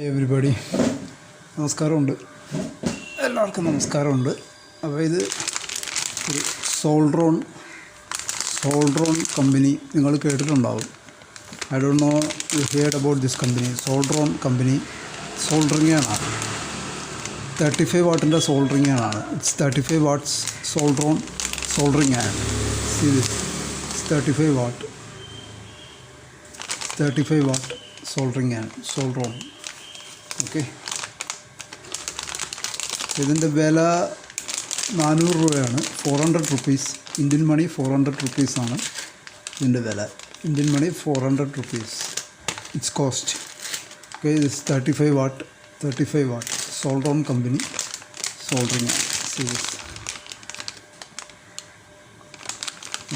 Everybody നമസ്കാരമുണ്ട്, എല്ലാവർക്കും നമസ്കാരമുണ്ട്. അപ്പോൾ ഇത് ഒരു സോൾഡ്രോൺ കമ്പനി നിങ്ങൾ കേട്ടിട്ടുണ്ടാവും. I don't know you heard about this company. Soldron company soldering ആണ്. 35 വാട്ടിൻ്റെ സോൾഡറിങ് ആണ്. ഇറ്റ്സ് 35 വാട്ട്സ് സോൾഡറിങ് ആണ്. സീ ദിസ് 35 വാട്ട് സോൾഡറിങ് ആണ്, സോൾഡ്രോൺ. ഓക്കെ, ഇതിൻ്റെ വില 400 രൂപയാണ്. 400 റുപ്പീസ് ഇന്ത്യൻ മണി. 400 റുപ്പീസാണ് ഇതിൻ്റെ വില. Indian money 400 rupees it's cost. Okay, this 35 watt Soldron company soldering ആണ്. സീരീസ്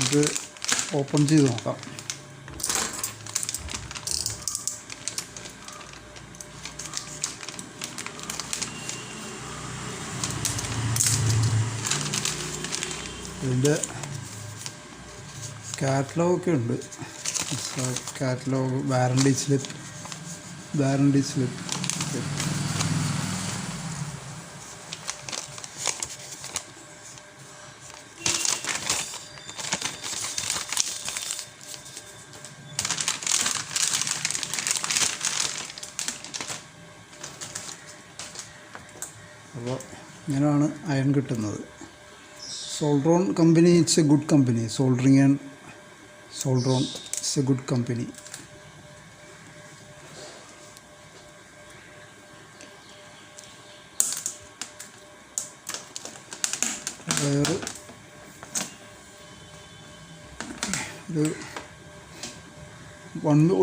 ഇത് ഓപ്പൺ ചെയ്ത് നോക്കാം. ഇതിൻ്റെ കാറ്റലോഗൊക്കെ ഉണ്ട്. Catalogue, warranty slip. അപ്പോൾ ഇങ്ങനെയാണ് അയൺ കിട്ടുന്നത്. Soldron company, it's a good company. Soldering and Soldron, it's a good company. വയറ്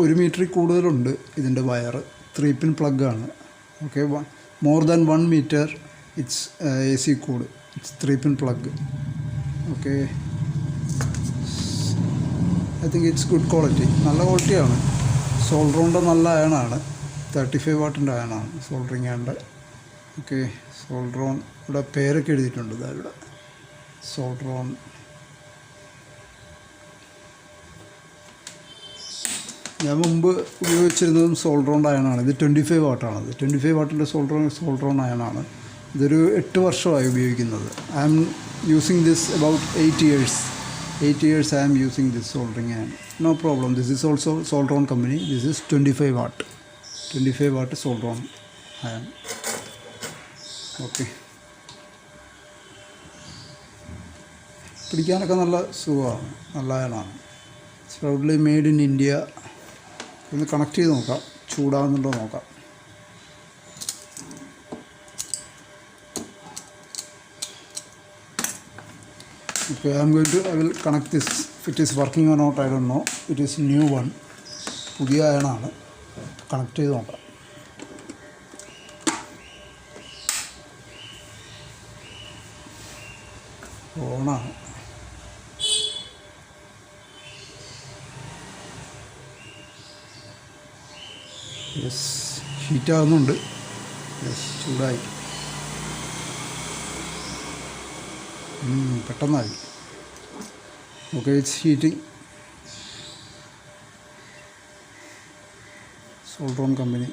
ഒരു മീറ്ററിൽ കൂടുതലുണ്ട് ഇതിൻ്റെ വയറ്. 3 പിൻ പ്ലഗ് ആണ്. Okay, more than 1 metre it's AC cord. It's 3 pin plug. Okay, I think it's good quality. നല്ല ക്വാളിറ്റിയാണ്. സോൾഡ്രോണിൻ്റെ നല്ല അയണാണ്. 35 വാട്ടിൻ്റെ അയണാണ് soldering ആയണ്ട്. Okay, Soldron ഇവിടെ പേരൊക്കെ എഴുതിയിട്ടുണ്ട്. ഇവിടെ സോൾഡ്രോൺ. ഞാൻ മുമ്പ് ഉപയോഗിച്ചിരുന്നതും സോൾഡ്രോണിൻ്റെ അയണാണ്. ഇത് 25 വാട്ടാണ്. 25 വാട്ടിൻ്റെ സോൾഡ്രോൺ അയണാണ്. ഇതൊരു 8 വർഷമായി ഉപയോഗിക്കുന്നത്. I am using this about 8 years. 8 years I am using this soldering iron. No problem. This is also Soldron company. This is 25 watt Soldron iron. Okay. പിടിക്കാനൊക്കെ നല്ല സുഖമാണ്, നല്ല അയണാണ്. It's proudly made in India. ഒന്ന് connect ചെയ്ത് നോക്കാം, ചൂടാകുന്നുണ്ടോ നോക്കാം. Okay, I will connect this. If it is working or not, I don't know. It is new one. പുതിയ അയണാണ്. കണക്ട് ചെയ്ത് നോക്കാം. ഓണാണ്. യെസ്, ഹീറ്റാകുന്നുണ്ട്. യെസ്, ചൂടായി. പെട്ടെന്നായി. Okay, it's heating. Soldron company.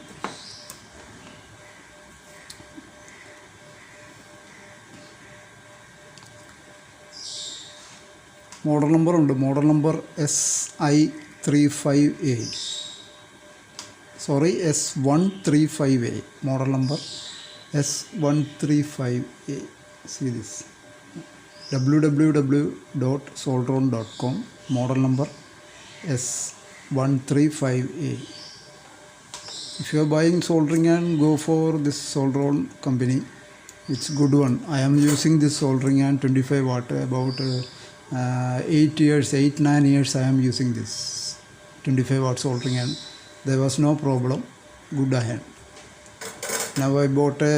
Model number ഉണ്ട്. Model number SI35A. Sorry, S135A. Model number S135A. See this. www.soldron.com. model number S135A. If you are buying soldering and go for this Soldron company, it's good one. I am using this soldering and 25 watt about 8 9 years I am using this 25 watt soldering and there was no problem. Good iron. Now I bought a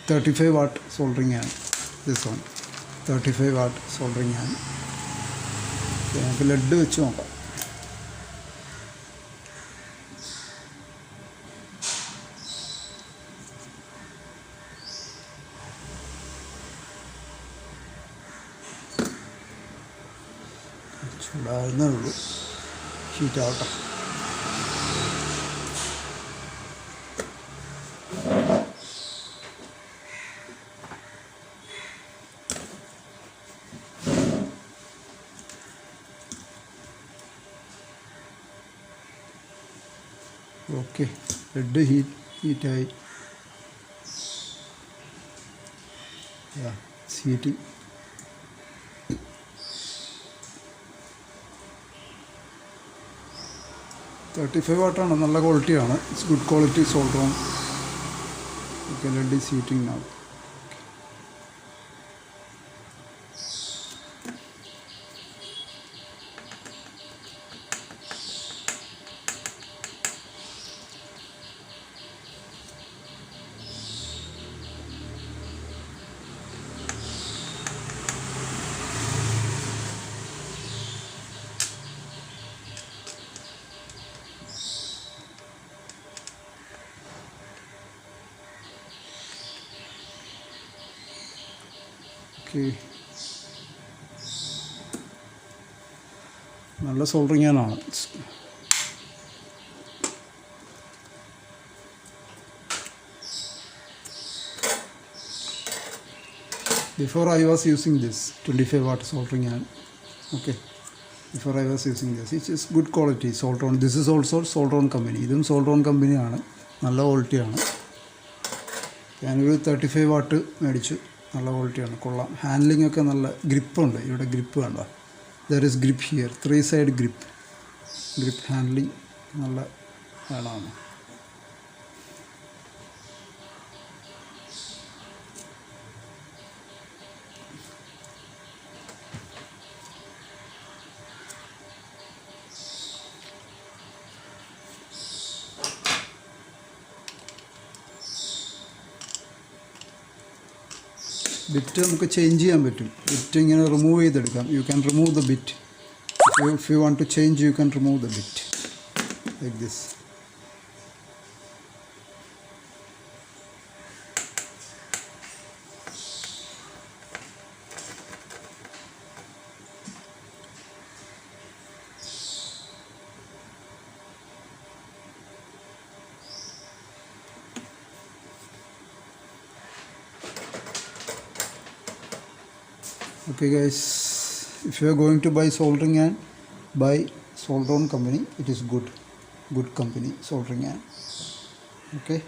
35 watt soldering iron. This one 35 watt soldering ആണ്. നമുക്ക് lead വെച്ച് നോക്കാം. ചൂടാകുന്നേ ഉള്ളൂ, ഹീറ്റാവട്ടെ. Okay, red heat ആയി. Yeah, it's heating. $35 ആണ്, നല്ല ക്വാളിറ്റിയാണ്. It's good quality Soldron. Okay, LED is heating now. Okay. നല്ല സോൾഡറിങ് ആണ്. Before I was using this 25-watt soldering iron. Okay, before I was using this, it is good quality Soldron. This is also Soldron company. ഇതും Soldron കമ്പനിയാണ്, നല്ല ക്വാളിറ്റിയാണ്. ഞാനൊരു 35 what മേടിച്ചു, നല്ല ക്വാളിറ്റിയാണ്, കൊള്ളാം. ഹാൻഡ്ലിംഗ് ഒക്കെ നല്ല ഗ്രിപ്പുണ്ട്. ഇവിടെ ഗ്രിപ്പ് കണ്ട, there is grip here, 3 side grip handling നല്ല വേണമാണ്. ബിറ്റ് നമുക്ക് ചേഞ്ച് ചെയ്യാൻ പറ്റും. ബിറ്റ് ഇങ്ങനെ റിമൂവ് ചെയ്തെടുക്കാം. You can remove the bit. If you want to change you can remove the bit like this. Okay guys, if you are going to buy soldering iron, buy Soldron company. It is good company soldering iron. Okay.